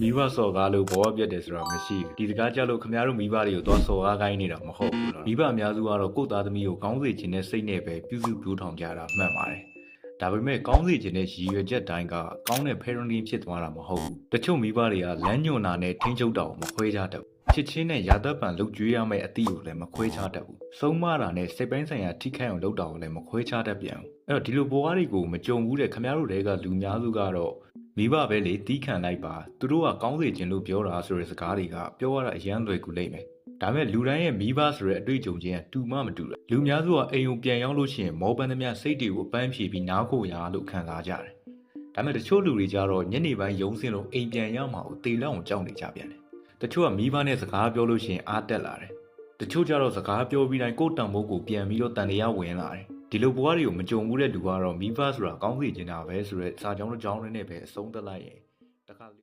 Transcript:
မိဘစော်ကားလို့ဘောပြတ်တယ်ဆိုတာမရှိဘူးဒီစကားကြလို့ခမရတို့မိဘတွေကိုသွားစော်ကားခိုင်းနေတာမဟုတ်ဘူးလားမိဘအများစုကတော့ကိုယ့်သားသမီးကိုကောင်းစေချင်တဲ့စိတ်နဲ့ပဲပြုစုပြောထောင်ကြတာမှန်ပါတယ်ဒါပေမဲ့ကောင်းစေချင်တဲ့ရည်ရွယ်ချက်တိုင်းကကောင်းတဲ့ parenting ဖြစ်သွားတာမဟုတ်ဘူးတချို့မိဘတွေကလမ်းညွှန်တာနဲ့ထိန်းချုပ်တာကိုမခွဲခြားတတ်ဘူးချစ်ချင်းနဲ့ရာသက်ပံလှုပ်ကြွေးရမယ့်အသည့်ကိုလည်းမခွဲခြားတတ်ဘူးဆုံးမတာနဲ့စိတ်ပိုင်းဆိုင်ရာထိခိုက်အောင်လုပ်တာကိုလည်းမခွဲခြားတတ်ပြန်ဘူးအဲ့တော့ဒီလိုဘဝတွေကိုမကြုံဘူးတဲ့ခမရတို့တွေကလူများစုကတော့မိဘပဲလေတီးခံလိုက်ပါသူတို့ကကောင်းစေခြင်းလို့ပြောတာဆိုတဲ့စကားတွေကပြောရတာအရန်လွယ်ကူလိမ့်မယ်ဒါပေမဲ့လူတိုင်းရဲ့မိဘဆိုတဲ့အတွေ့အကြုံချင်းကတူမှမတူဘူးလူများစုကအိမ်ကိုပြန်ရောက်လို့ရှိရင်မောပန်းသမျှစိတ်တွေကိုအပန်းဖြေပြီးနားခိုရလို့ခံစားကြတယ်ဒါပေမဲ့တချို့လူတွေကြတော့ညနေပိုင်းရုံးစင်းလို့အိမ်ပြန်ရောက်မှကိုတေလောက်အောင်ကြောက်နေကြပြန်တယ်တချို့ကမိဘနဲ့စကားပြောလို့ရှိရင်အားတက်လာတယ်တချို့ကြတော့စကားပြောပြီးတိုင်းကိုယ်တံမိုးကိုပြန်ပြီးတော့တန်တရားဝင်လာတယ်ဒီလိုဘဝတွေကိုမကြုံဘူးတဲ့လူကတော့မိဘဆိုတာကောင်းစေချင်တာပဲဆိုတော့စာကြောင်းတစ်ကြောင်းနဲ့ပဲအဆုံးသတ်လိုက်ရင်တခါ